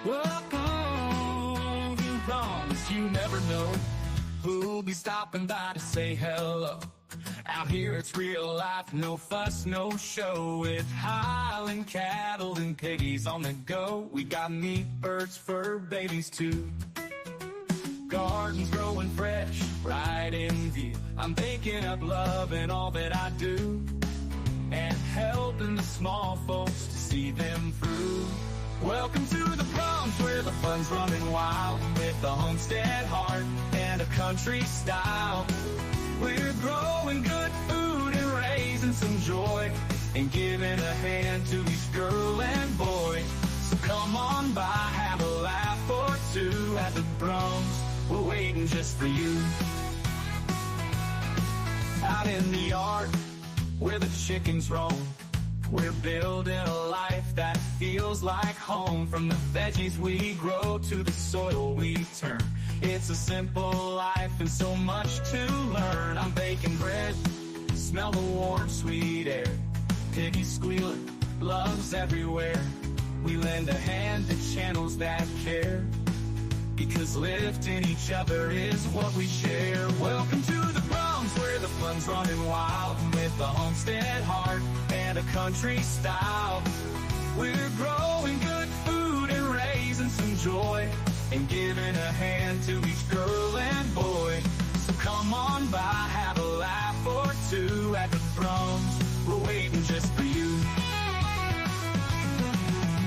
Welcome to Promise. You never know who'll be stopping by to say hello. Out here it's real life, no fuss, no show. With Highland cattle and piggies on the go. We got meat, birds, fur babies too. Gardens growing fresh, right in view. I'm baking up love in all that I do, and helping the small folks to see them through. Welcome to the Proms, where the fun's running wild, with a homestead heart and a country style. We're growing good food and raising some joy, and giving a hand to each girl and boy. So come on by, have a laugh or two at the Proms. We're waiting just for you. Out in the yard, where the chickens roam, we're building a life that feels like home. From the veggies we grow to the soil we turn, it's a simple life and so much to learn. I'm baking bread, smell the warm, sweet air. Piggies squealing, love's everywhere. We lend a hand to channels that care, because lifting each other is what we share. Welcome to the Proms, where the fun's running wild, with a homestead heart and a country style. We're growing good food and raising some joy, and giving a hand to each girl and boy. So come on by, have a laugh or two at the Proms. We're waiting just for you.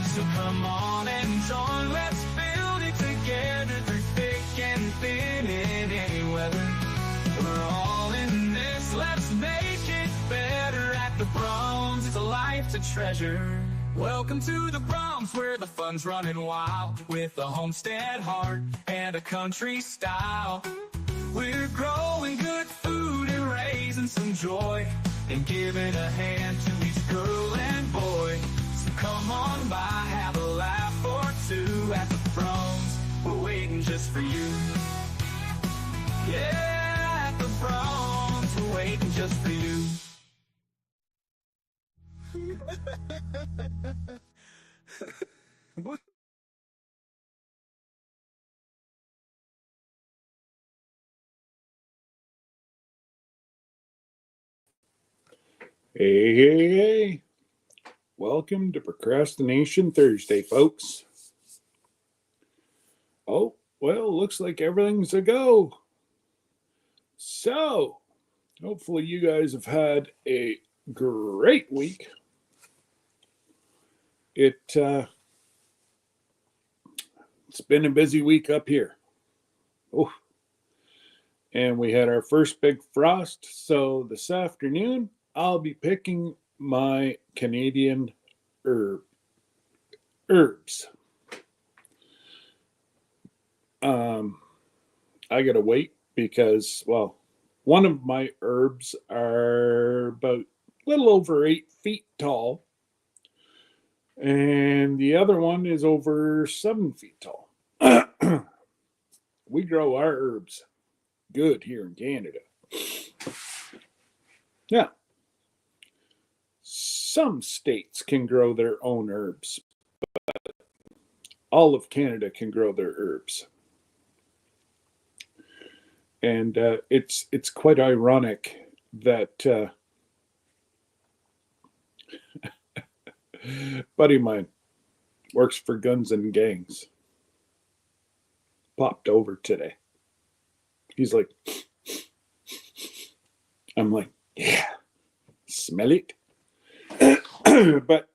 So come on and join, let's build it together through thick and thin in any weather. We're all in this, let's make it better at the Proms. It's a life to treasure. Welcome to the Proms, where the fun's running wild, with a homestead heart and a country style. We're growing good food and raising some joy, and giving a hand to each girl and boy. So come on by, have a laugh or two at the Proms. We're waiting just for you. Yeah, at the Proms, we're waiting just for you. What? Hey. Welcome to Procrastination Thursday, folks. Oh, well, looks like everything's a go. So, hopefully you guys have had a great week. It's been a busy week up here. Oh, and we had our first big frost, so this afternoon I'll be picking my Canadian herbs. I gotta wait because, well, one of my herbs are about a little over 8 feet tall, and the other one is over 7 feet tall. We grow our herbs good here in Canada. Yeah. Some states can grow their own herbs, but all of Canada can grow their herbs. And it's quite ironic that buddy of mine works for Guns and Gangs. Popped over today. He's like, I'm like, yeah, smell it. But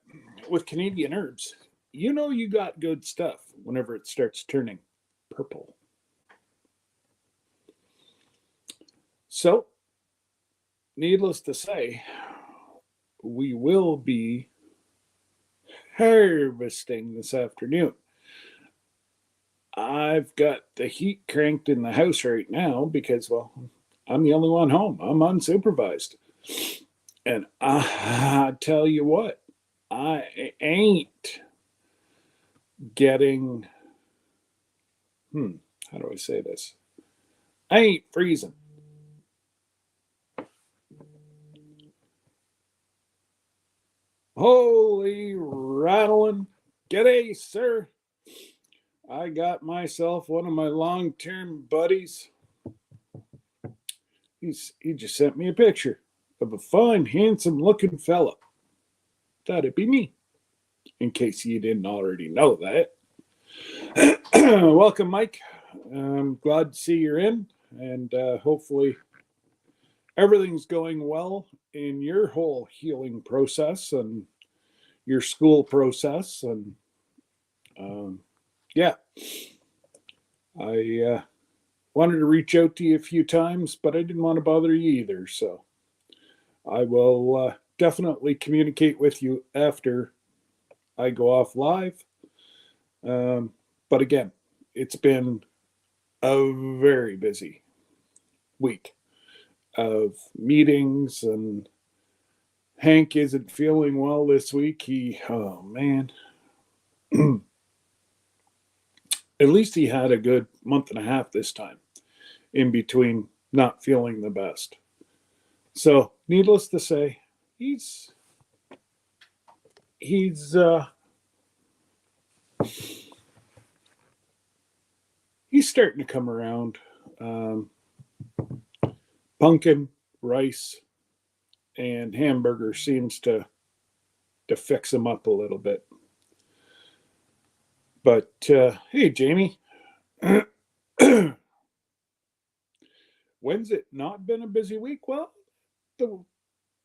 with Canadian herbs, you know you got good stuff whenever it starts turning purple. So, needless to say, we will be harvesting this afternoon. I've got the heat cranked in the house right now because, well, I'm the only one home. I'm unsupervised. And I tell you what, I ain't getting, how do I say this? I ain't freezing. Holy rattling. G'day, sir. I got myself one of my long-term buddies. He just sent me a picture of a fine, handsome-looking fella. Thought it'd be me, in case you didn't already know that. Welcome, Mike. I'm glad to see you're in, and hopefully everything's going well in your whole healing process and your school process. And yeah, I wanted to reach out to you a few times, but I didn't want to bother you either. So I will definitely communicate with you after I go off live. But again, it's been a very busy week of meetings, and Hank isn't feeling well this week. Oh man, at least he had a good month and a half this time in between not feeling the best. So, needless to say, he's starting to come around. Pumpkin, rice, and hamburger seems to fix him up a little bit. But hey, Jamie, when's it not been a busy week? Well, the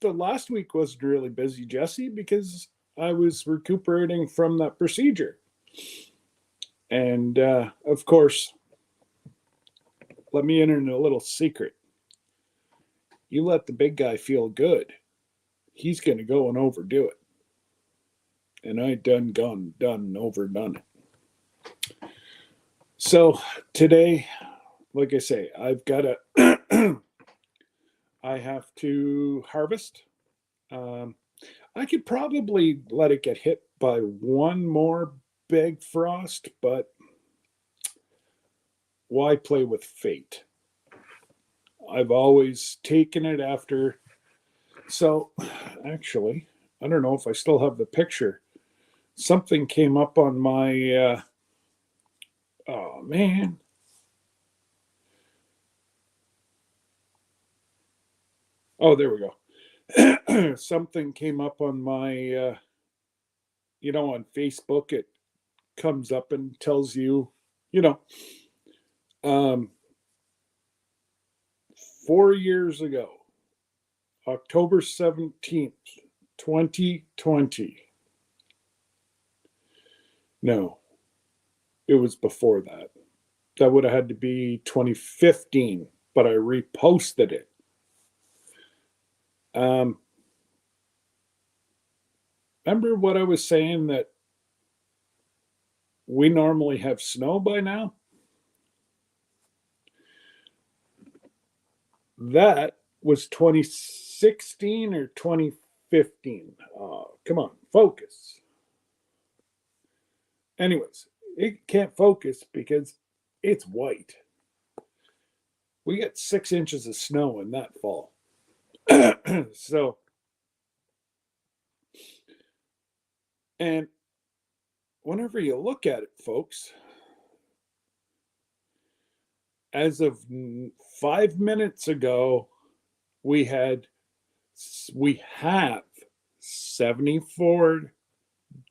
last week wasn't really busy, Jesse, because I was recuperating from that procedure. And of course, let me in on a little secret. You let the big guy feel good, he's going to go and overdo it. And I overdone it. So today, like I say, I've got to, I have to harvest. I could probably let it get hit by one more big frost, but why play with fate? I've always taken it after. So actually, I don't know if I still have the picture. Something came up on my, oh man. Oh, there we go. Something came up on my, on Facebook. It comes up and tells you, 4 years ago, October 17th, 2020. No, it was before that. That would have had to be 2015, but I reposted it. Remember what I was saying, that we normally have snow by now? That was 2016 or 2015. Come on, focus. Anyways, it can't focus because it's white. We got 6 inches of snow in that fall. So, and whenever you look at it, folks, as of 5 minutes ago, we have 74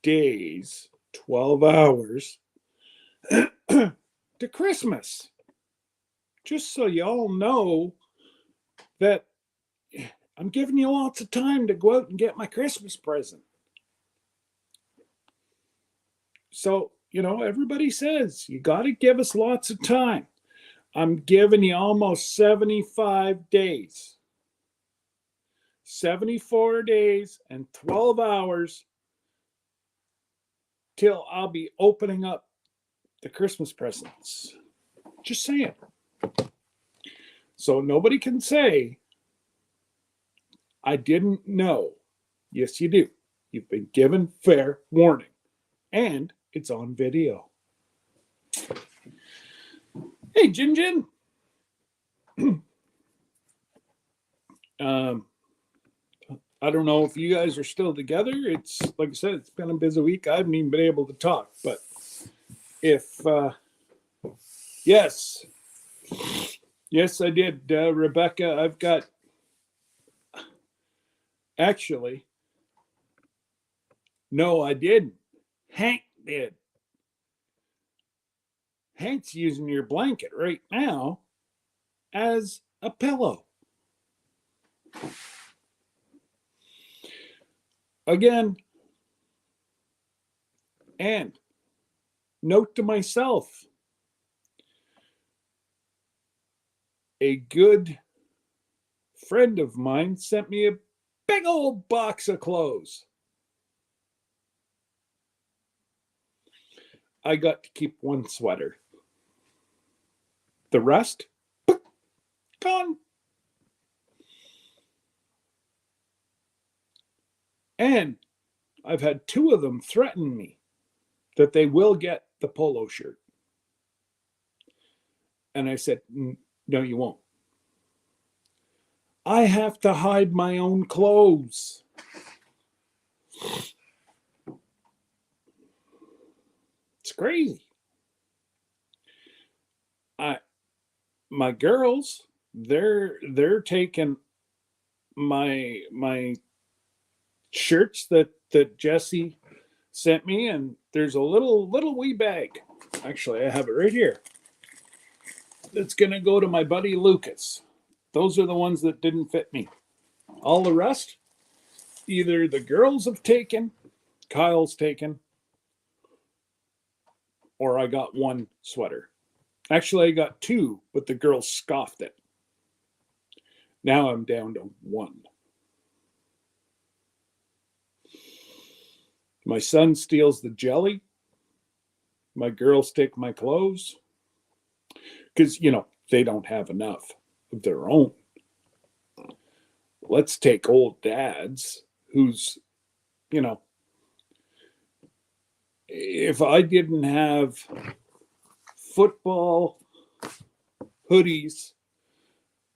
days, 12 hours to Christmas. Just so y'all know that I'm giving you lots of time to go out and get my Christmas present. So, everybody says you got to give us lots of time. I'm giving you almost 75 days. 74 days and 12 hours till I'll be opening up the Christmas presents. Just saying. So nobody can say, I didn't know. Yes, you do. You've been given fair warning. And it's on video. Hey, Jin. I don't know if you guys are still together. It's like I said, it's been a busy week. I haven't even been able to talk, but if yes, I did, Rebecca. I've got actually. No, I didn't. Hank did. Hank's using your blanket right now as a pillow. Again, and note to myself, a good friend of mine sent me a big old box of clothes. I got to keep one sweater. The rest, gone. And I've had two of them threaten me that they will get the polo shirt. And I said, no, you won't. I have to hide my own clothes. It's crazy. My girls, they're taking my shirts that Jesse sent me, and there's a little wee bag. Actually, I have it right here. It's gonna go to my buddy Lucas. Those are the ones that didn't fit me. All the rest, either the girls have taken, Kyle's taken, or I got one sweater. Actually, I got two, but the girls scoffed it. Now I'm down to one. My son steals the jelly. My girls take my clothes. Because, they don't have enough of their own. Let's take old dad's, who's, if I didn't have football hoodies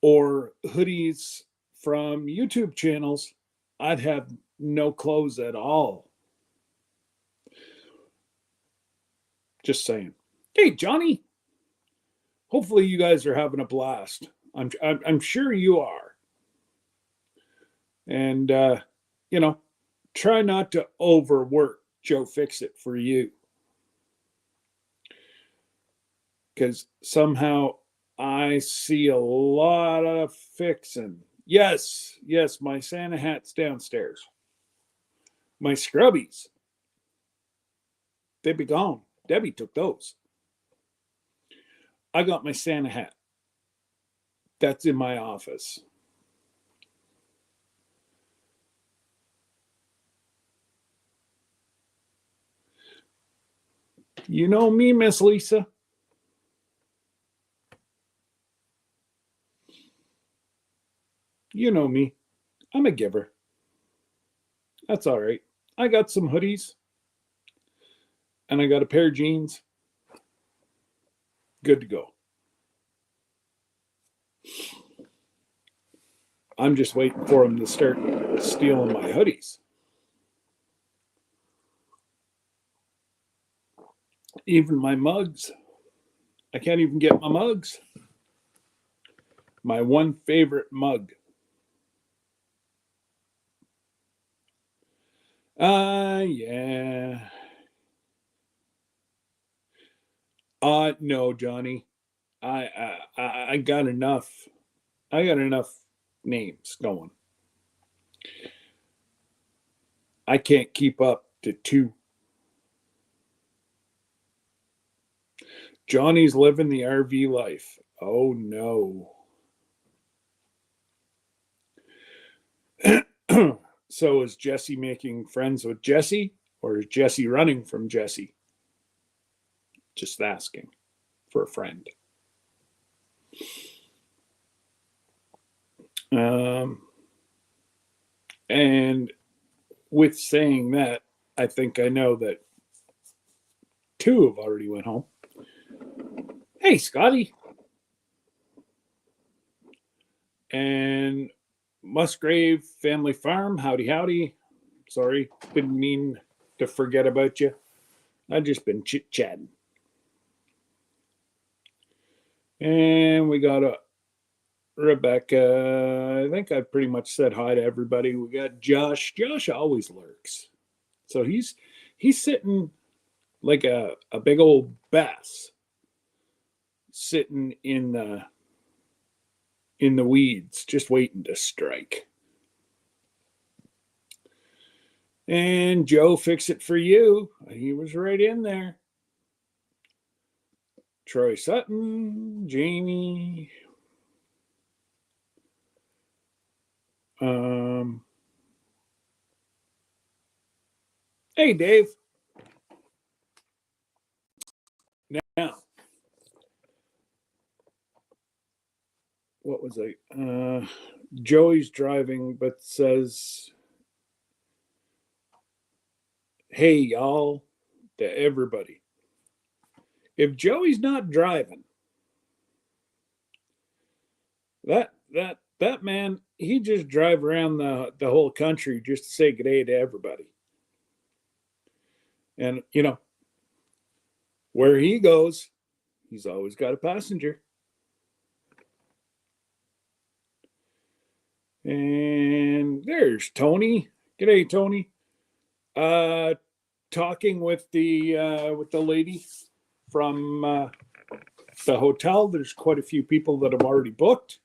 or hoodies from YouTube channels, I'd have no clothes at all. Just saying. Hey, Johnny. Hopefully you guys are having a blast. I'm sure you are. And, try not to overwork Joe Fix-It for you. Because somehow I see a lot of fixing. Yes, my Santa hat's downstairs. My scrubbies, they'd be gone. Debbie took those. I got my Santa hat. That's in my office. You know me, Miss Lisa. You know me. I'm a giver. That's all right. I got some hoodies. And I got a pair of jeans. Good to go. I'm just waiting for them to start stealing my hoodies. Even my mugs. I can't even get my mugs. My one favorite mug. Yeah. No, Johnny. I got enough. I got enough names going. I can't keep up to two. Johnny's living the RV life. Oh no. So is Jesse making friends with Jesse, or is Jesse running from Jesse? Just asking for a friend. And with saying that, I think I know that two have already went home. Hey, Scotty. And Musgrave Family Farm, howdy. Sorry, didn't mean to forget about you. I've just been chit-chatting. And we got a Rebecca. I think I pretty much said hi to everybody. We got Josh. Josh always lurks. So he's sitting like a big old bass sitting in the weeds, just waiting to strike. And Joe, fix it for you. He was right in there. Troy Sutton, Jamie. Hey, Dave. Now, what was I? Joey's driving, but says, "Hey, y'all," to everybody. If Joey's not driving, that man, he just drive around the whole country just to say good day to everybody. And where he goes, he's always got a passenger. And there's Tony. G'day, Tony. Talking with the lady from the hotel. There's quite a few people that have already booked.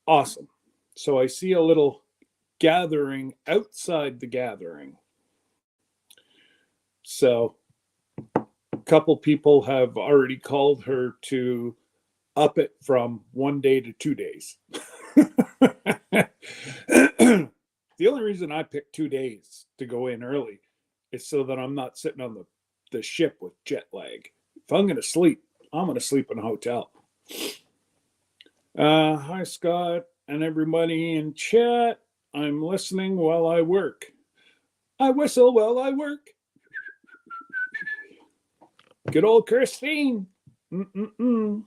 Awesome. So I see a little gathering outside the gathering. So a couple people have already called her to up it from 1 day to 2 days. The only reason I picked 2 days to go in early is so that I'm not sitting on the ship with jet lag. If I'm going to sleep, I'm going to sleep in a hotel. Hi, Scott, and everybody in chat. I'm listening while I work. I whistle while I work. Good old Christine. Mm-mm-mm.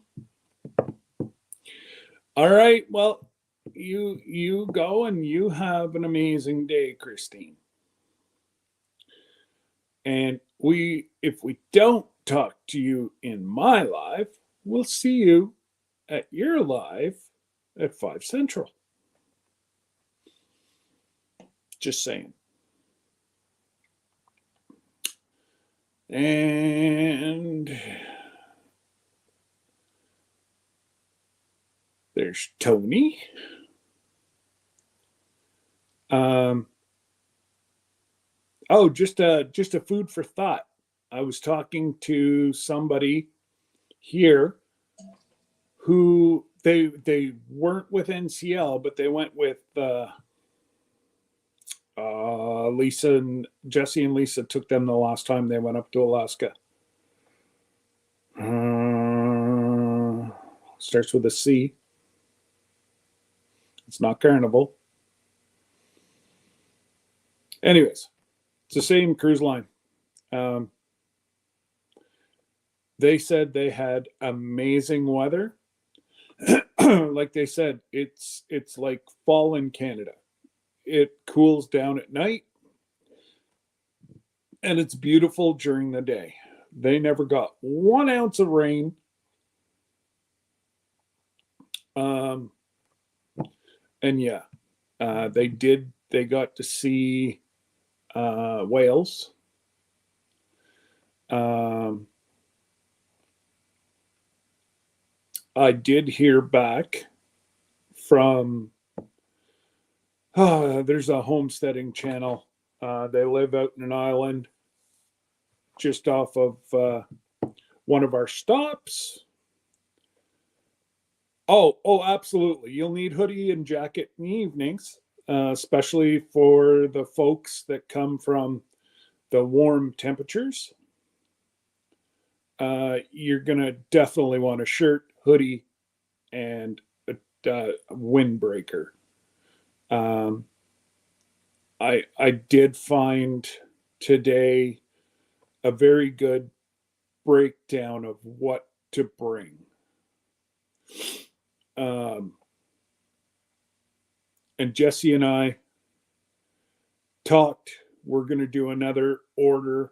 All right. Well, you go and you have an amazing day, Christine. And if we don't talk to you in my live, we'll see you at your live at 5 Central. Just saying. And there's Tony. Just a food for thought. I was talking to somebody here who they weren't with NCL, but they went with Lisa and Jesse and Lisa took them the last time they went up to Alaska. Starts with a C. It's not Carnival. Anyways, it's the same cruise line. They said they had amazing weather. Like they said, it's like fall in Canada. It cools down at night and it's beautiful during the day. They never got 1 ounce of rain. And yeah, they got to see whales. I did hear back from there's a homesteading channel. They live out in an island just off of one of our stops. Oh, absolutely. You'll need hoodie and jacket in the evenings, especially for the folks that come from the warm temperatures. You're going to definitely want a shirt, hoodie, and a windbreaker. I did find today a very good breakdown of what to bring. And Jesse and I talked. We're going to do another order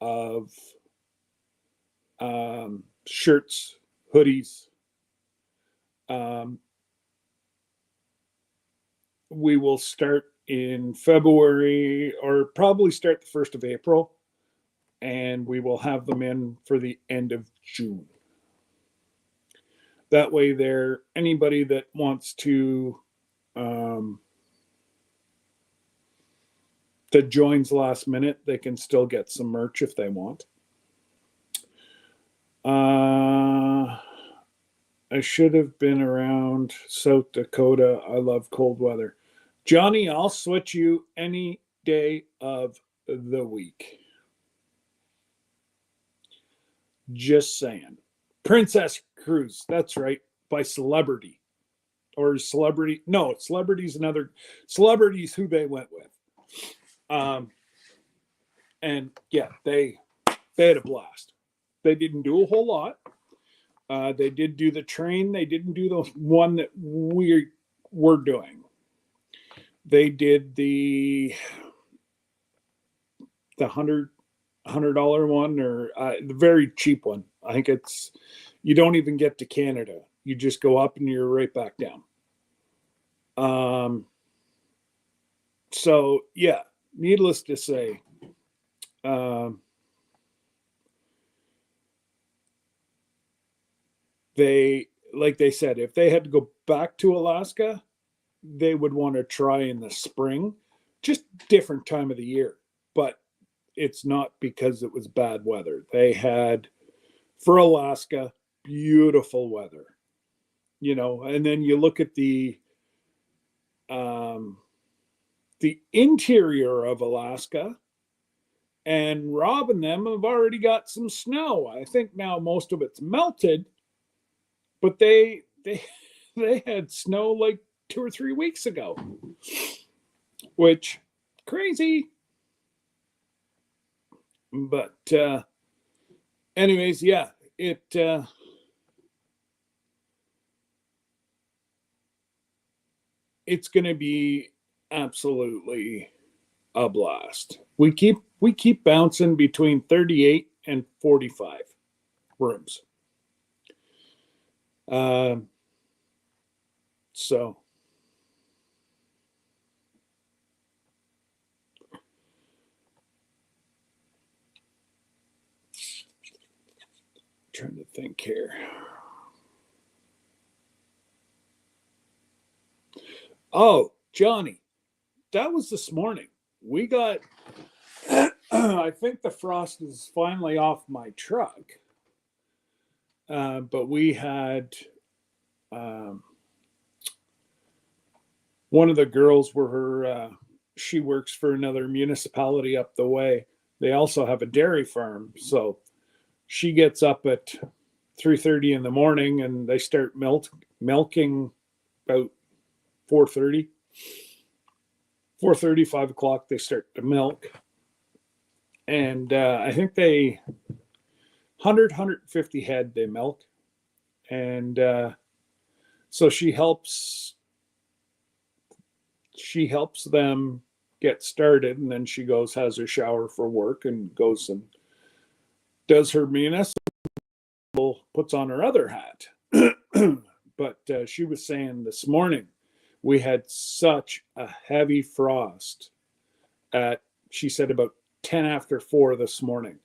of shirts, hoodies. We will start in February, or probably start the 1st of April, and we will have them in for the end of June. That way there, anybody that wants that joins last minute, they can still get some merch if they want. I should have been around South Dakota. I love cold weather. Johnny, I'll switch you any day of the week. Just saying. Princess Cruise, that's right, by Celebrity. Or Celebrity, no, Celebrity's another, Celebrity's who they went with. And yeah, they had a blast. They didn't do a whole lot. They did do the train. They didn't do the one that we were doing. They did the $100 one, or the very cheap one. I think it's, you don't even get to Canada. You just go up and you're right back down. So yeah, needless to say, they, like they said, if they had to go back to Alaska, they would want to try in the spring, just different time of the year. But it's not because it was bad weather. They had, for Alaska, beautiful weather, and then you look at the interior of Alaska, and Rob and them have already got some snow. I think now most of it's melted, but they had snow like 2 or 3 weeks ago, which crazy. But anyways, yeah, it's going to be absolutely a blast. We keep bouncing between 38 and 45 rooms. So trying to think here. Oh, Johnny, that was this morning. We got, I think the frost is finally off my truck. But we had one of the girls she works for another municipality up the way. They also have a dairy farm. So she gets up at 3:30 in the morning, and they start milking about 4:30. 4:30, 5 o'clock, they start to milk. And I think 150 head they milk. And so she helps them get started, and then she goes, has her shower for work, and goes and does her municipal, puts on her other hat. But she was saying this morning, we had such a heavy frost she said about 10 after 4 this morning.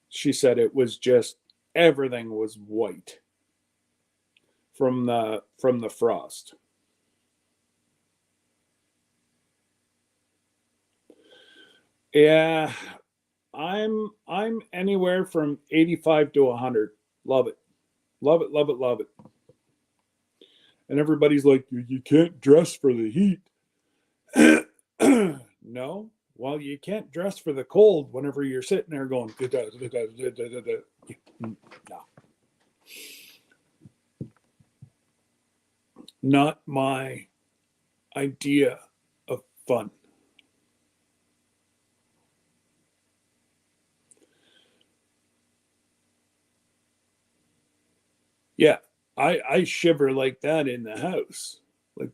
She said it was just, everything was white from the frost. Yeah, I'm anywhere from 85 to 100. Love it. Love it, love it, love it. And everybody's like, you can't dress for the heat. No. Well, you can't dress for the cold whenever you're sitting there going, no. Not my idea of fun. Yeah, I shiver like that in the house. Like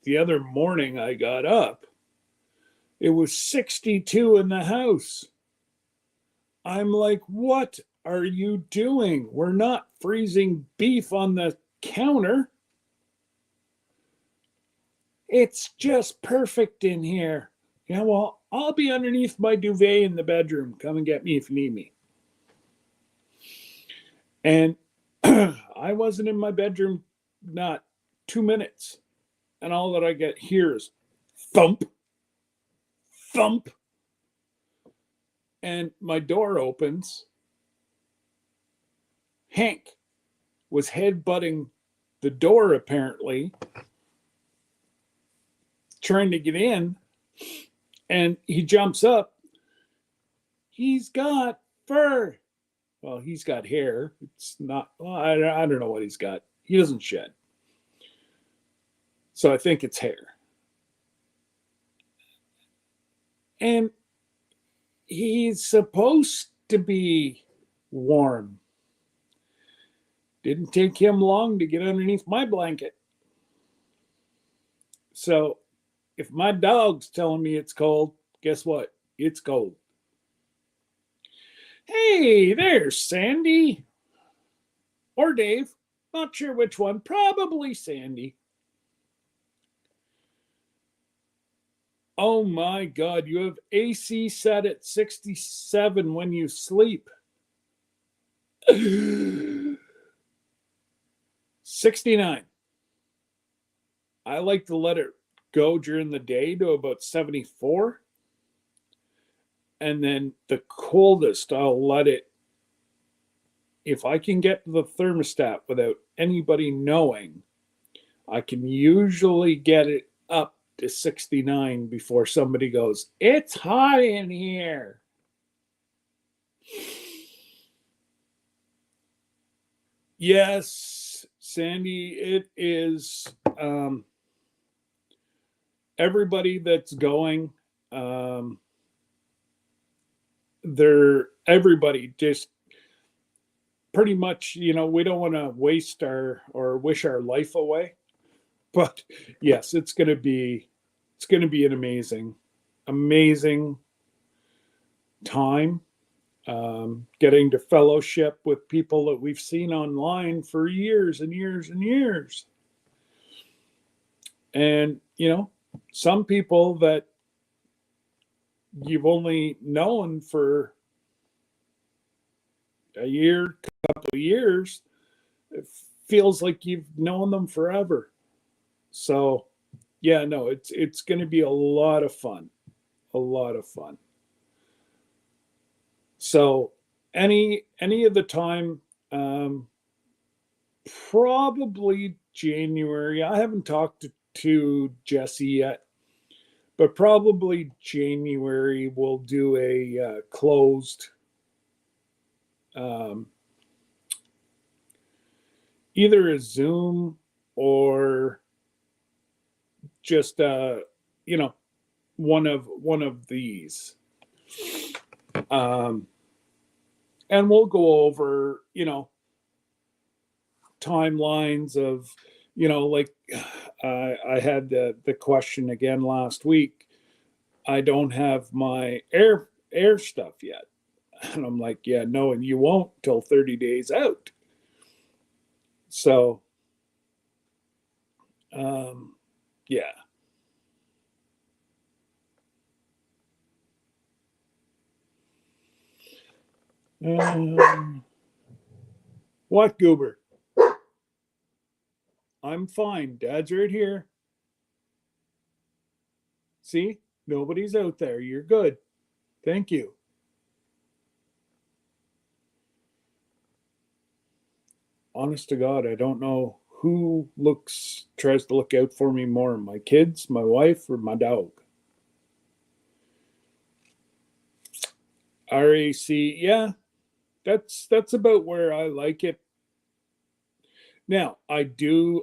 the other morning I got up, it was 62 in the house. I'm like, what are you doing? We're not freezing beef on the counter. It's just perfect in here. Yeah, well, I'll be underneath my duvet in the bedroom. Come and get me if you need me. And I wasn't in my bedroom not 2 minutes. And all that I get here is thump, thump. And my door opens. Hank was headbutting the door, apparently, trying to get in. And he jumps up. He's got fur. Well, he's got hair. It's not, well, I don't know what he's got. He doesn't shed. So I think it's hair. And he's supposed to be warm. Didn't take him long to get underneath my blanket. So if my dog's telling me it's cold, guess what? It's cold. Hey, there's Sandy. Or Dave. Not sure which one. Probably Sandy. Oh my God, you have AC set at 67 when you sleep. 69. I like to let it go during the day to about 74. And then the coldest, I'll let it, if I can get to the thermostat without anybody knowing, I can usually get it up to 69 before somebody goes, it's hot in here. Yes, Sandy, it is. Everybody that's going, everybody just pretty much, we don't want to waste or wish our life away. But yes, it's going to be an amazing time. Getting to fellowship with people that we've seen online for years and years and years. And, some people that you've only known for a year, couple of years, it feels like you've known them forever. So, yeah, no, it's going to be a lot of fun. So, any of the time, probably January. I haven't talked to Jesse yet, but probably January we'll do a closed, either a Zoom or just one of these, and we'll go over timelines of like I had the question again last week. I don't have my air stuff yet, and I'm like, yeah, no, and you won't till 30 days out. So yeah. What, Goober? I'm fine. Dad's right here. See? Nobody's out there. You're good. Thank you. Honest to God, I don't know who tries to look out for me more, my kids, my wife, or my dog. RAC, yeah, that's about where I like it. Now, I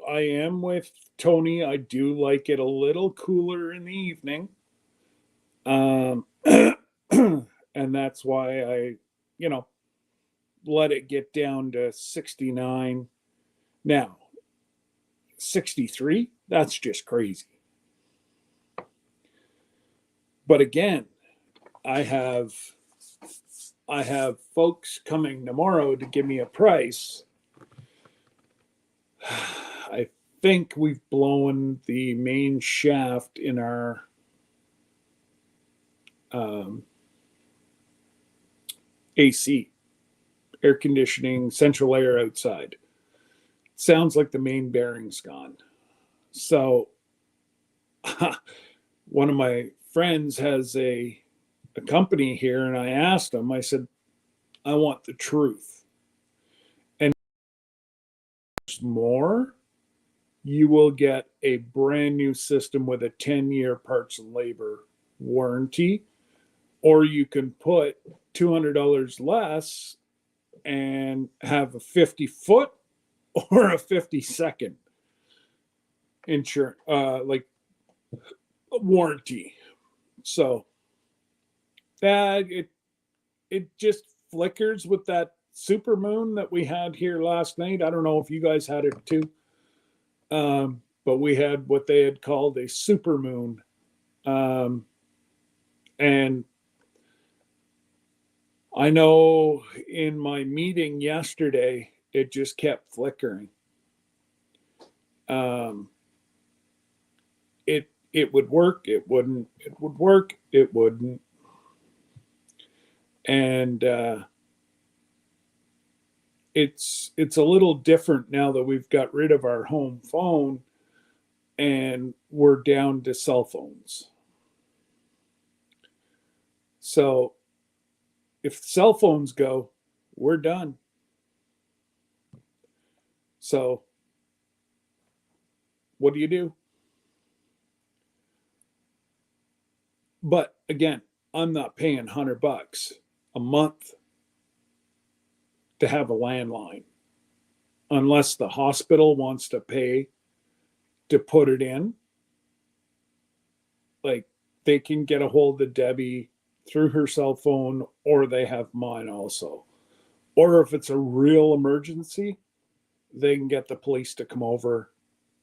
am with Tony. I do like it a little cooler in the evening. And that's why I, let it get down to 69. Now, 63, that's just crazy. But again, I have I have folks coming tomorrow to give me a price. I think we've blown the main shaft in our AC, air conditioning, central air outside. Sounds like the main bearing's gone. So one of my friends has a company here, and I asked him, I said, I want the truth. And there's more. You will get a brand new system with a 10-year parts and labor warranty, or you can put $200 less and have a 50-foot or a 50-second insurance, like warranty. So that it just flickers with that super moon that we had here last night. I don't know if you guys had it too. But we had what they had called a super moon. And I know in my meeting yesterday, it just kept flickering. It would work, it wouldn't, it would work, it wouldn't. And it's a little different now that we've got rid of our home phone and we're down to cell phones. So if cell phones go, we're done. So what do you do? But again, I'm not paying $100 a month to have a landline unless the hospital wants to pay to put it in. Like they can get a hold of Debbie through her cell phone, or they have mine also. Or if it's a real emergency, they can get the police to come over.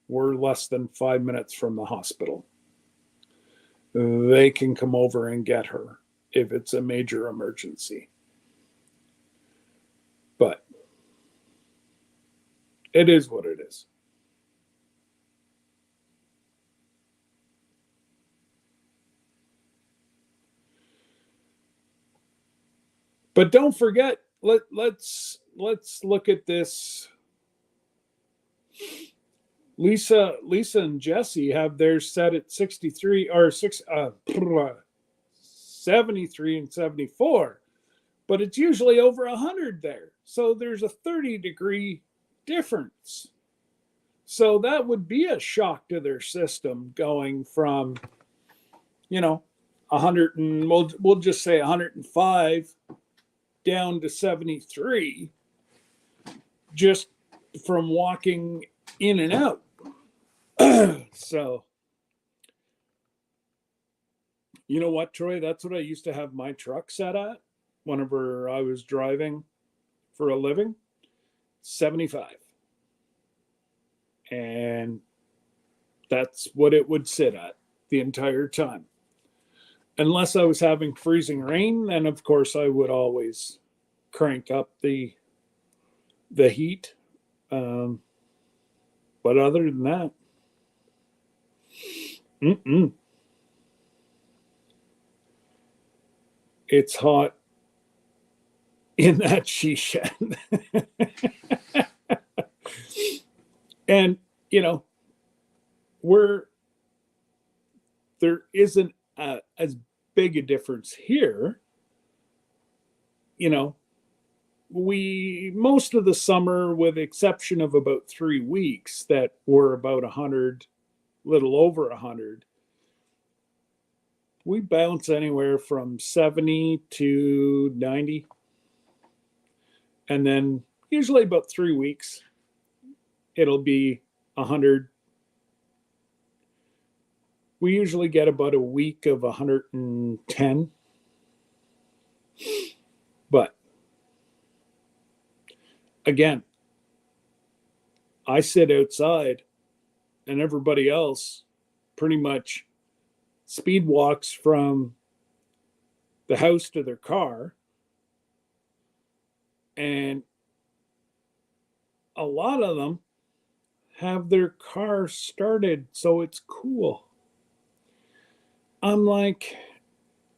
We're less than 5 minutes from the hospital. They can come over and get her if it's a major emergency. But it is what it is. But don't forget, let's look at this. Lisa and Jesse have theirs set at 63 or 73 and 74, but it's usually over 100 there. So there's a 30-degree difference. So that would be a shock to their system going from, 100 and we'll just say 105 down to 73 just from walking in and out. So, you know what, Troy? That's what I used to have my truck set at whenever I was driving for a living. 75. And that's what it would sit at the entire time. Unless I was having freezing rain, then of course I would always crank up the heat. But other than that, it's hot in that she shed. And, there isn't as big a difference here. We most of the summer, with the exception of about 3 weeks that were about 100, little over 100, we bounce anywhere from 70 to 90. And then usually about 3 weeks, it'll be 100. We usually get about a week of 110. But again, I sit outside and everybody else pretty much speed walks from the house to their car And a lot of them have their car started so it's cool. I'm like,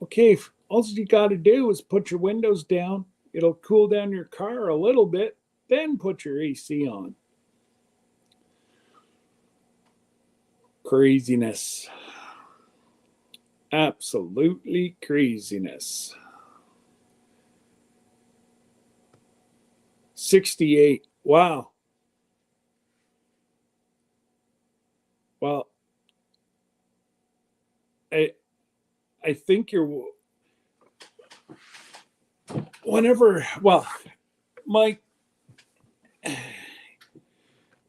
okay, all you got to do is put your windows down. It'll cool down your car a little bit, then put your AC on. Craziness. Absolutely craziness. 68. Wow. Well, I think you're Mike,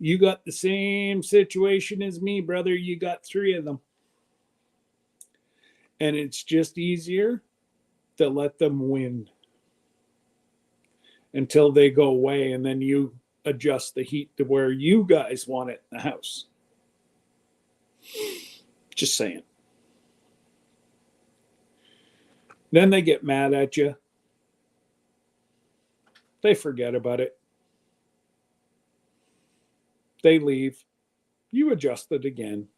you got the same situation as me, brother. You got 3 of them. And it's just easier to let them win until they go away, and then you adjust the heat to where you guys want it in the house. Just saying. Then they get mad at you. They forget about it. They leave. You adjust it again.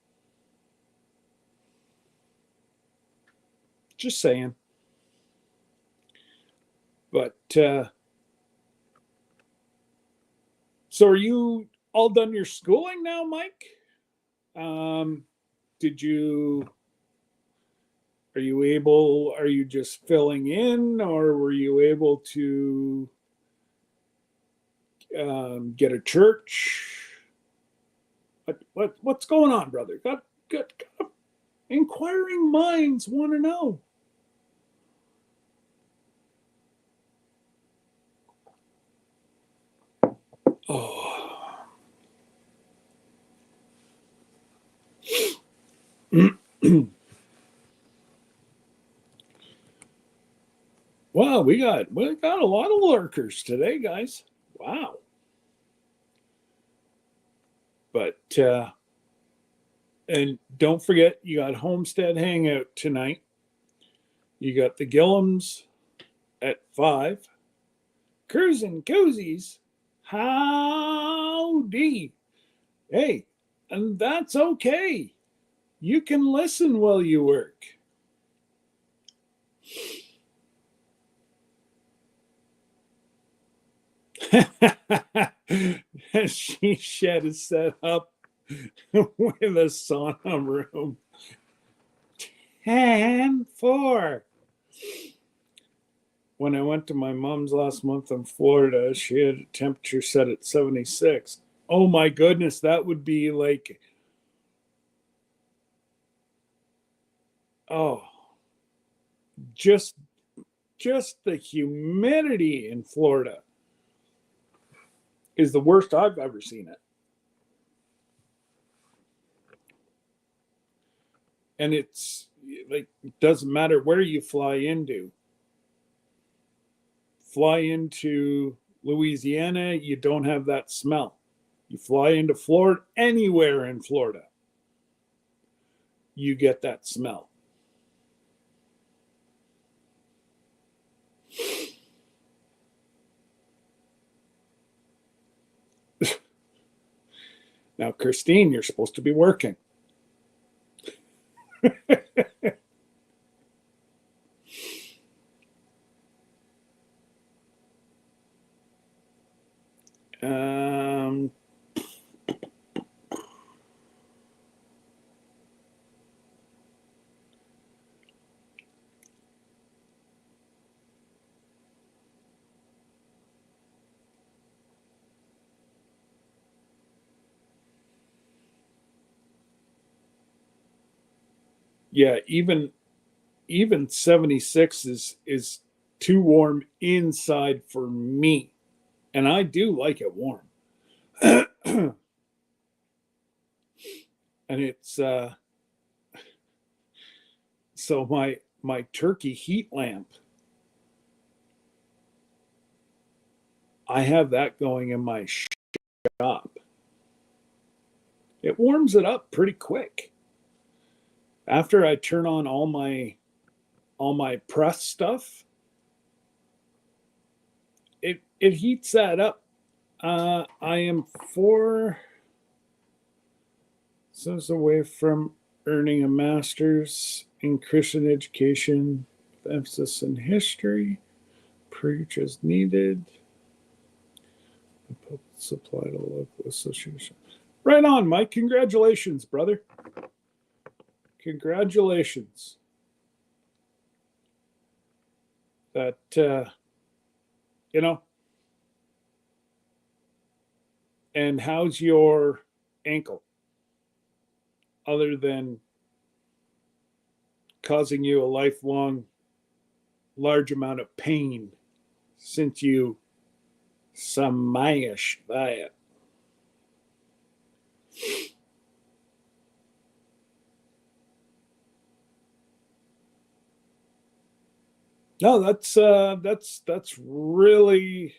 Just saying. But, so are you all done your schooling now, Mike? Are you just filling in, or were you able to get a church? What's going on, brother? Got inquiring minds want to know. Oh. Wow, we got a lot of lurkers today, guys. Wow. But and don't forget, you got Homestead Hangout tonight. You got the Gillums at 5. Cruising Cozies. Howdy. Hey, and that's okay. You can listen while you work. She shed is set up with a sauna room. 10-4. When I went to my mom's last month in Florida, she had a temperature set at 76. Oh my goodness, that would be like, oh, just the humidity in Florida is the worst I've ever seen it. And it's like, it doesn't matter where you fly into. Fly into Louisiana, you don't have that smell. You fly into Florida, anywhere in Florida, you get that smell. Now, Christine, you're supposed to be working. Yeah, even 76 is too warm inside for me, and I do like it warm. And it's so my turkey heat lamp, I have that going in my shop. It warms it up pretty quick. After I turn on all my press stuff, it heats that up. I am 4 semesters away from earning a master's in Christian education, with emphasis in history. Preach as needed. Supply to local association. Right on, Mike. Congratulations, brother. Congratulations. That, you know, and how's your ankle? Other than causing you a lifelong, large amount of pain since you smashed that. No, that's really,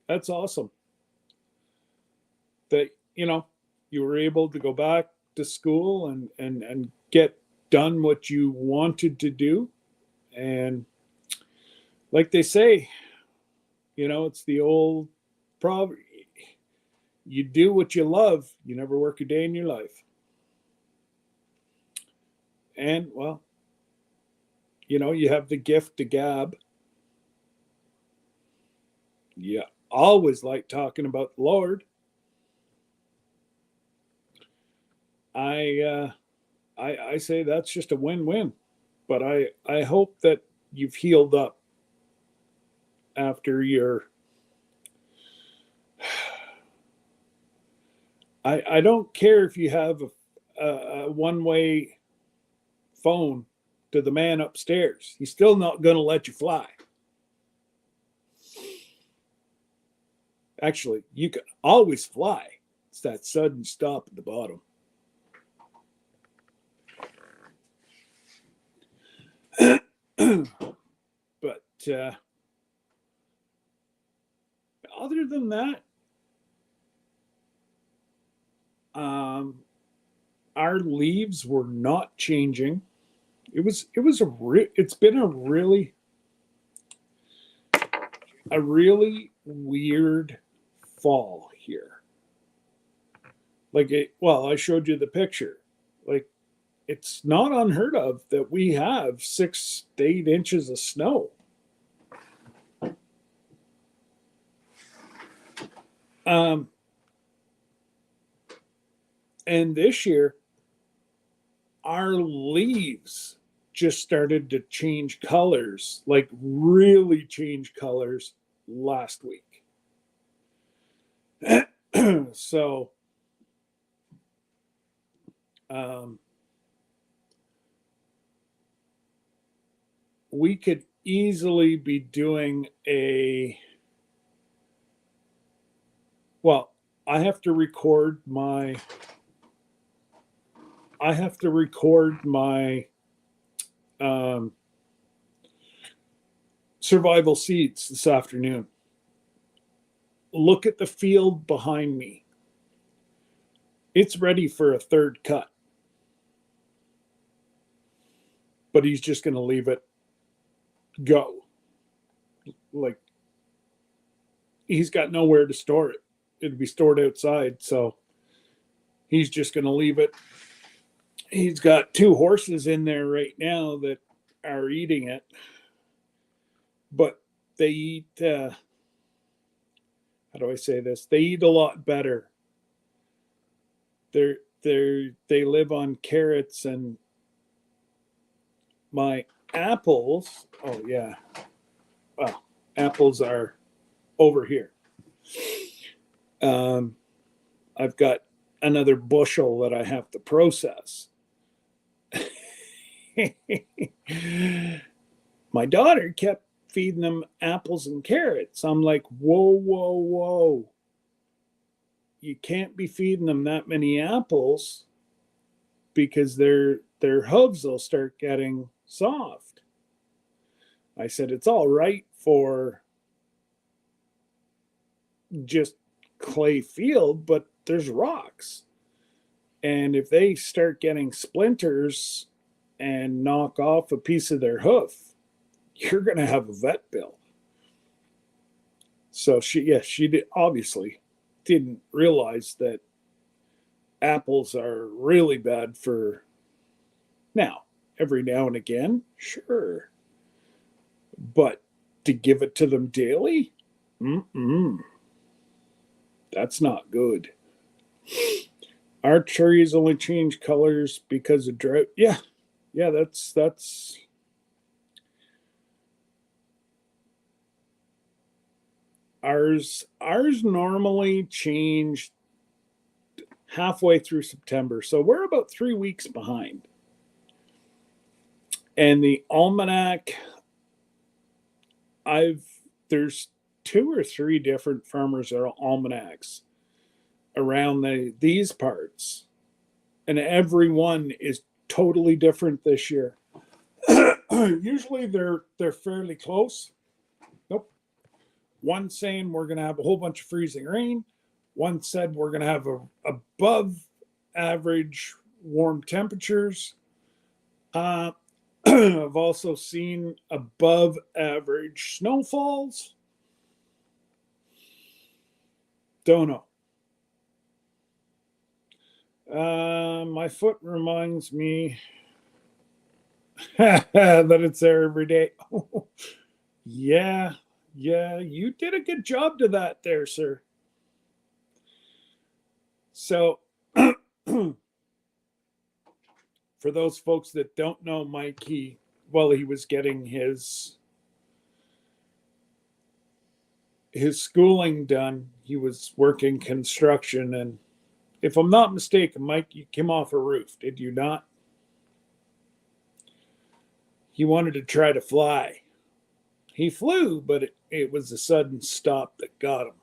that's awesome. That, you know, you were able to go back to school and get done what you wanted to do. And like they say, you know, it's the old proverb, you do what you love, you never work a day in your life. And well, you know, you have the gift to gab. You always like talking about the Lord. I say that's just a win-win. But I hope that you've healed up after your. I don't care if you have a one-way phone to the man upstairs. He's still not going to let you fly. Actually, you can always fly. It's that sudden stop at the bottom. But other than that, our leaves were not changing. It's been a really weird fall here. Like I showed you the picture. Like, it's not unheard of that we have 6 to 8 inches of snow. And this year, our leaves just started to change colors, like really change colors last week. So, we could easily be doing I have to record my survival seeds this afternoon. Look at the field behind me. It's ready for a third cut. But he's just going to leave it go. Like, he's got nowhere to store it. It'd be stored outside, so he's just going to leave it. He's got 2 horses in there right now that are eating it, but they eat, how do I say this? They eat a lot better. They live on carrots, and my apples, oh yeah, well, apples are over here. I've got another bushel that I have to process. My daughter kept feeding them apples and carrots. I'm like, whoa. You can't be feeding them that many apples because their hooves will start getting soft. I said, it's all right for just clay field, but there's rocks. And if they start getting splinters and knock off a piece of their hoof, you're going to have a vet bill. So she did, obviously didn't realize that apples are really bad for now. Every now and again, sure. But to give it to them daily, that's not good. Our trees only change colors because of drought. Yeah, that's ours normally change halfway through September. So we're about 3 weeks behind. And the almanac, there's 2 or 3 different farmers that are almanacs around these parts, and every one is totally different this year. Usually they're fairly close. Nope. One saying we're going to have a whole bunch of freezing rain. One said we're going to have above average warm temperatures. I've also seen above average snowfalls. Don't know. My foot reminds me that it's there every day. Yeah, you did a good job to that there, sir. So, for those folks that don't know Mike, he was getting his schooling done, he was working construction, and if I'm not mistaken, Mike, you came off a roof, did you not? He wanted to try to fly. He flew, but it was a sudden stop that got him.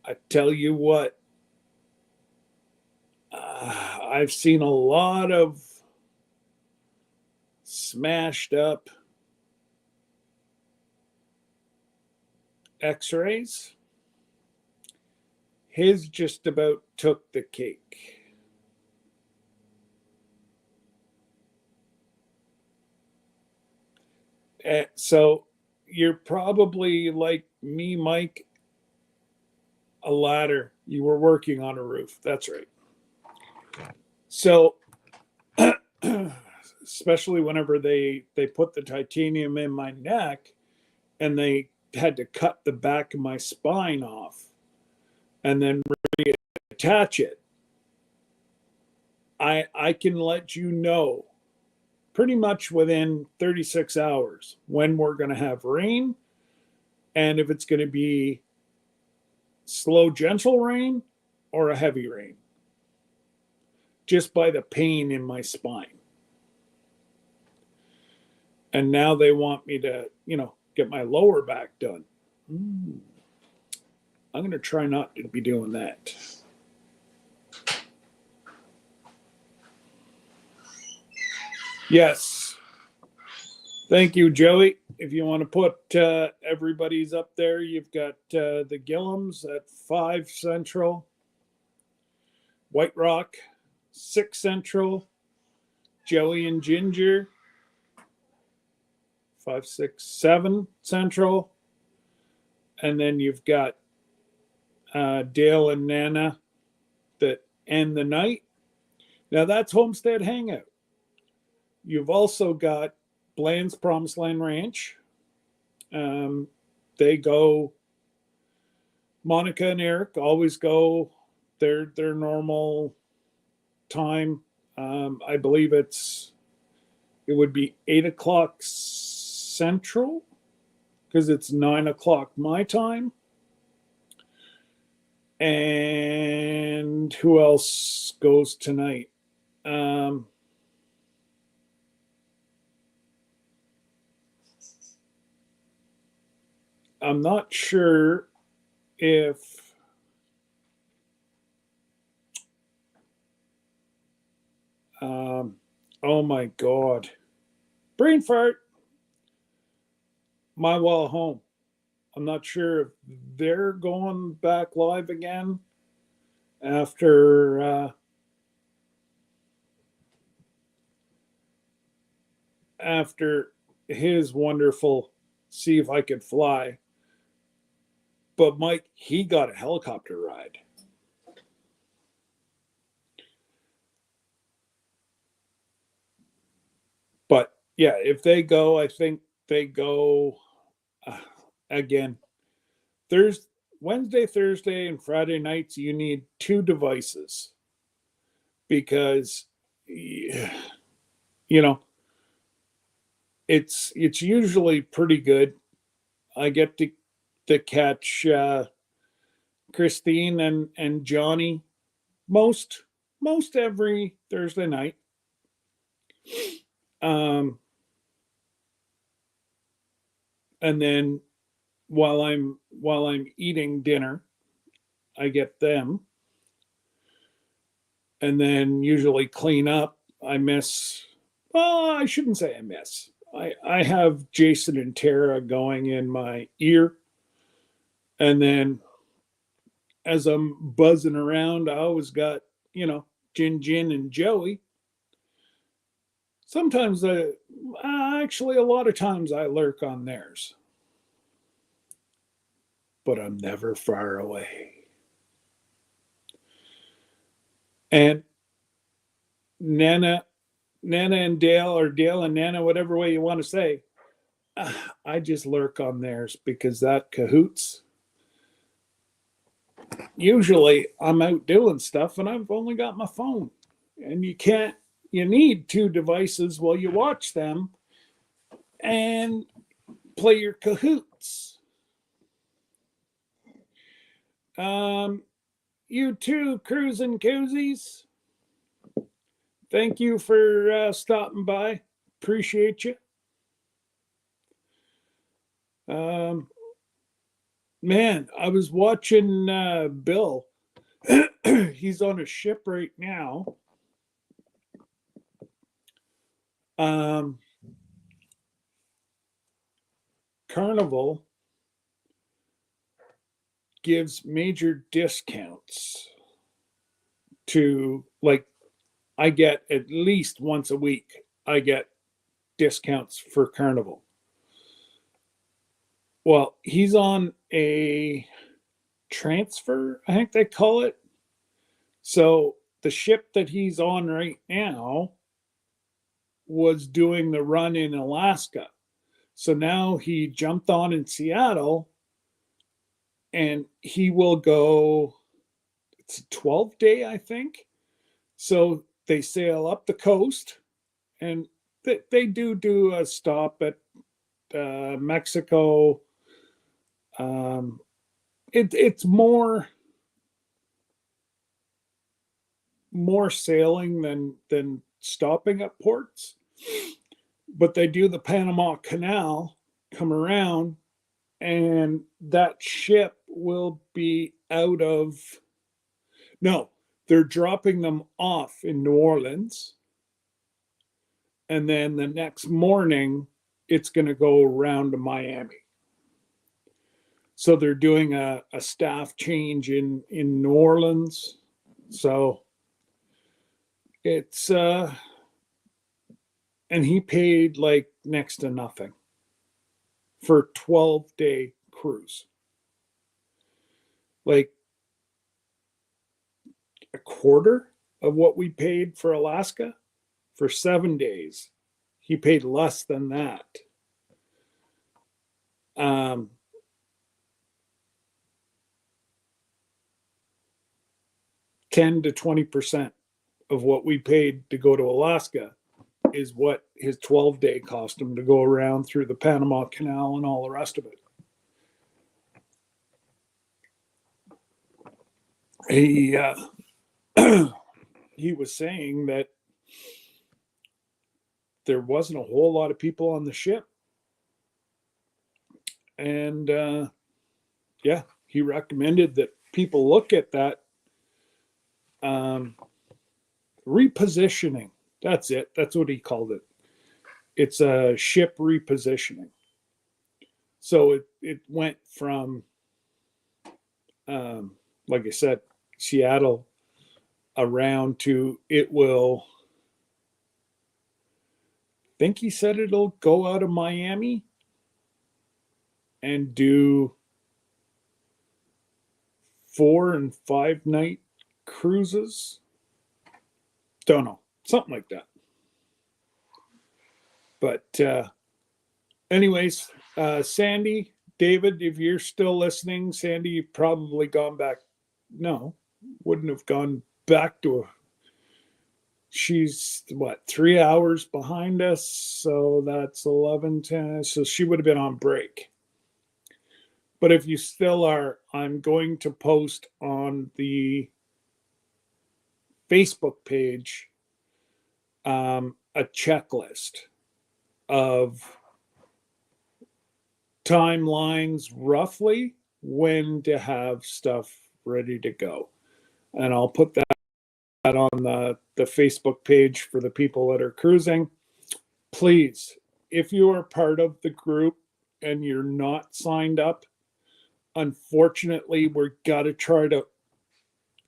I tell you what, I've seen a lot of smashed up x-rays. His just about took the cake. So you're probably like me, Mike, a ladder. You were working on a roof. That's right. So especially whenever they put the titanium in my neck and they had to cut the back of my spine off and then reattach it, I can let you know pretty much within 36 hours when we're going to have rain and if it's going to be slow, gentle rain or a heavy rain, just by the pain in my spine. And now they want me to, get my lower back done. I'm going to try not to be doing that. Yes. Thank you, Joey. If you want to put everybody's up there, you've got the Gillums at 5 Central, White Rock, 6 Central, Joey and Ginger, 5, 6, 7 Central. And then you've got Dale and Nana that end the night. Now that's Homestead Hangout. You've also got Bland's Promised Land Ranch. They go, Monica and Eric always go their normal time. I believe it would be 8 o'clock Central because it's 9 o'clock my time. And who else goes tonight? I'm not sure if oh my God. Brain fart. My Wall Home. I'm not sure if they're going back live again after his wonderful See If I Could Fly. But Mike, he got a helicopter ride. But yeah, if they go, I think they go again. Wednesday, Thursday, and Friday nights, you need 2 devices because you know it's usually pretty good. I get to catch Christine and Johnny most every Thursday night. And then while I'm eating dinner, I get them, and then usually clean up. I miss. Well, I shouldn't say I miss. I have Jason and Tara going in my ear, and then as I'm buzzing around, I always got Jin and Joey. Sometimes actually a lot of times I lurk on theirs, but I'm never far away. And Nana and Dale, or Dale and Nana, whatever way you want to say, I just lurk on theirs because that cahoots. Usually I'm out doing stuff and I've only got my phone. And you need 2 devices while you watch them and play your cahoots. You too, Cruise and Cozies. Thank you for stopping by. Appreciate you. Man, I was watching Bill. He's on a ship right now. Carnival gives major discounts to, like, I get at least once a week, I get discounts for Carnival. Well, he's on a transfer, I think they call it. So the ship that he's on right now was doing the run in Alaska. So now he jumped on in Seattle, and he will go, it's a 12-day, I think. So they sail up the coast, and they do a stop at Mexico. It's more sailing than stopping at ports, but they do the Panama Canal, come around, and that ship will be out of, no, they're dropping them off in New Orleans, and then the next morning it's going to go around to Miami. So they're doing a staff change in New Orleans. So it's and he paid like next to nothing for a 12-day cruise. Like a quarter of what we paid for Alaska for 7 days. He paid less than that. 10 to 20% of what we paid to go to Alaska is what his 12-day cost him to go around through the Panama Canal and all the rest of it. He he was saying that there wasn't a whole lot of people on the ship, and yeah, he recommended that people look at that repositioning. That's it. That's what he called it. It's a ship repositioning. So it went from, like I said, Seattle around to, it will, I think he said it'll go out of Miami and do 4 and 5 night cruises. Don't know, something like that. But anyways, Sandy, David, if you're still listening, Sandy, you've probably gone back. No, wouldn't have gone back to she's what, 3 hours behind us, so that's 11, 10, so she would have been on break. But if you still are, I'm going to post on the Facebook page a checklist of timelines, roughly when to have stuff ready to go, and I'll put that on the Facebook page for the people that are cruising. Please, if you are part of the group and you're not signed up, unfortunately, we're got to try to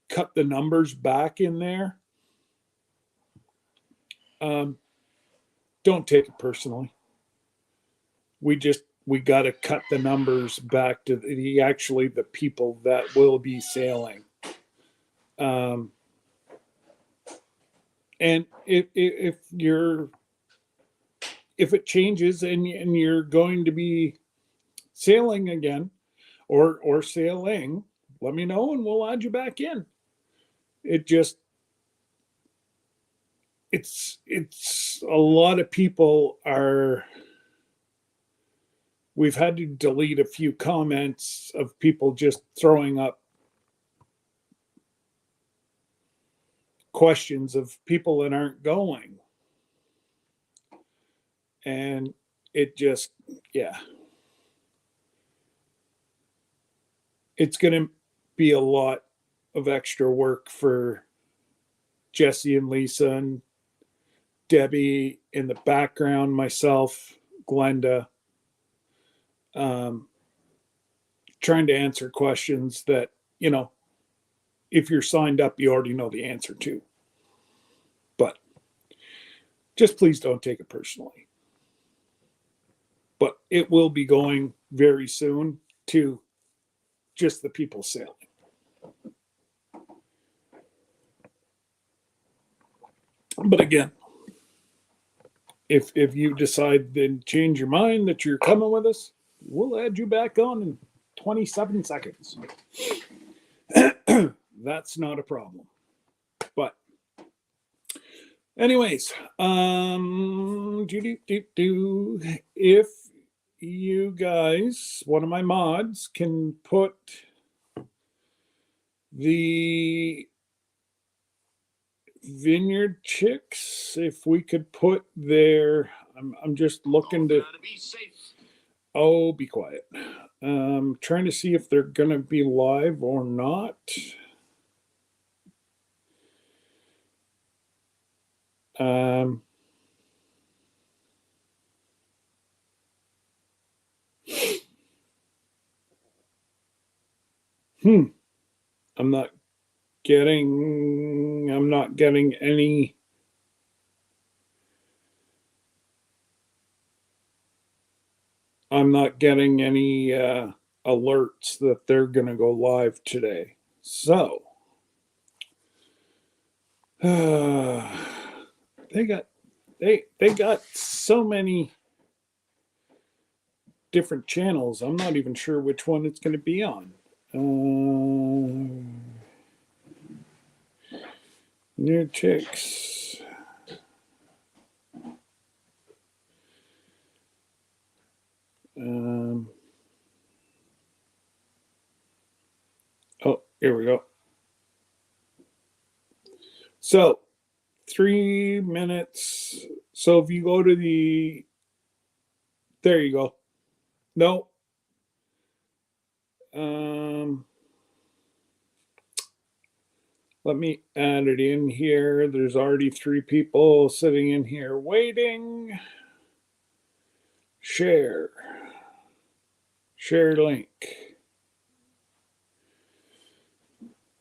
cut the numbers back in there. Don't take it personally. We got to cut the numbers back to the people that will be sailing. And if it changes and you're going to be sailing again or sailing, let me know and we'll add you back in. It's a lot of people are. We've had to delete a few comments of people just throwing up questions of people that aren't going. And it just, yeah. It's going to be a lot of extra work for Jesse and Lisa and Debbie in the background, myself, Glenda, trying to answer questions that, if you're signed up, you already know the answer to. But just please don't take it personally. But it will be going very soon to just the people sailing. But again, if you decide then change your mind that you're coming with us, we'll add you back on in 27 seconds. That's not a problem. But anyways, if you guys, one of my mods, can put the Vineyard Chicks, if we could put their, I'm just looking to be quiet. Trying to see if they're gonna be live or not. I'm not getting any alerts that they're going to go live today. So they got so many different channels. I'm not even sure which one it's going to be on. New Chicks. Here we go. So 3 minutes. So if you go to there you go. No. Let me add it in here. There's already 3 people sitting in here waiting. Share link.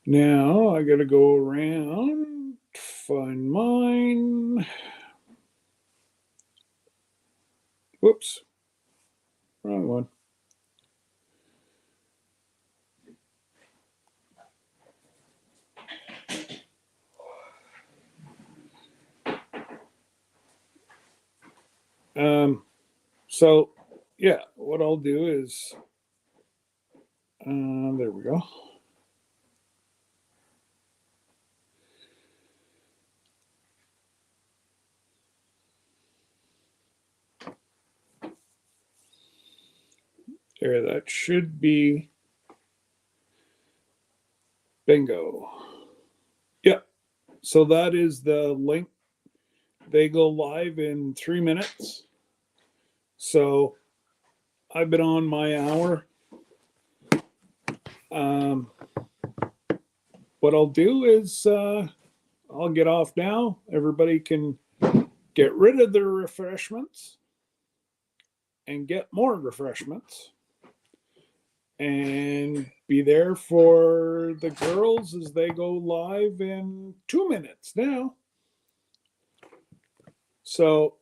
Now I got to go around, find mine. Whoops, wrong one. So yeah, what I'll do is, there we go. There, that should be bingo. Yeah, so that is the link. They go live in 3 minutes. So I've been on my hour. What I'll do is I'll get off now. Everybody can get rid of their refreshments and get more refreshments and be there for the girls as they go live in 2 minutes now. So,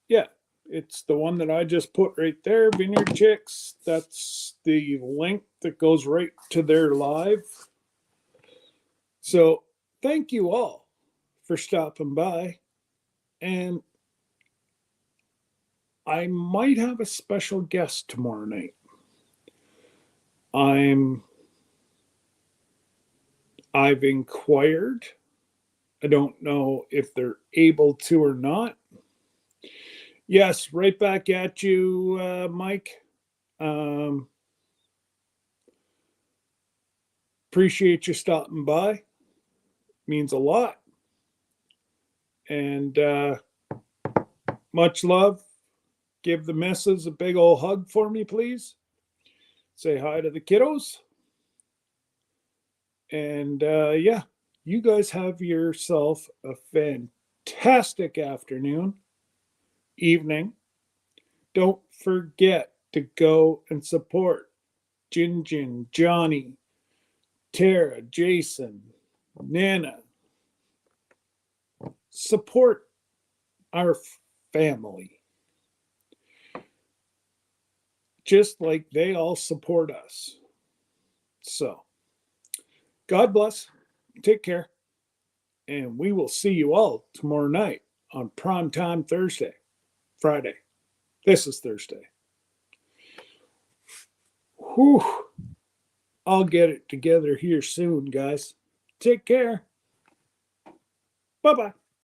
yeah, it's the one that I just put right there, Vineyard Chicks. That's the link that goes right to their live. So, thank you all for stopping by. And I might have a special guest tomorrow night. I've inquired. I don't know if they're able to or not. Yes, right back at you, Mike. Appreciate you stopping by. Means a lot. And much love. Give the missus a big old hug for me, please. Say hi to the kiddos. And yeah, you guys have yourself a fantastic afternoon, evening. Don't forget to go and support Jin, Johnny, Tara, Jason, Nana. Support our family. Just like they all support us. So, God bless. Take care. And we will see you all tomorrow night on Primetime Thursday, Friday. This is Thursday. Whew. I'll get it together here soon, guys. Take care. Bye bye.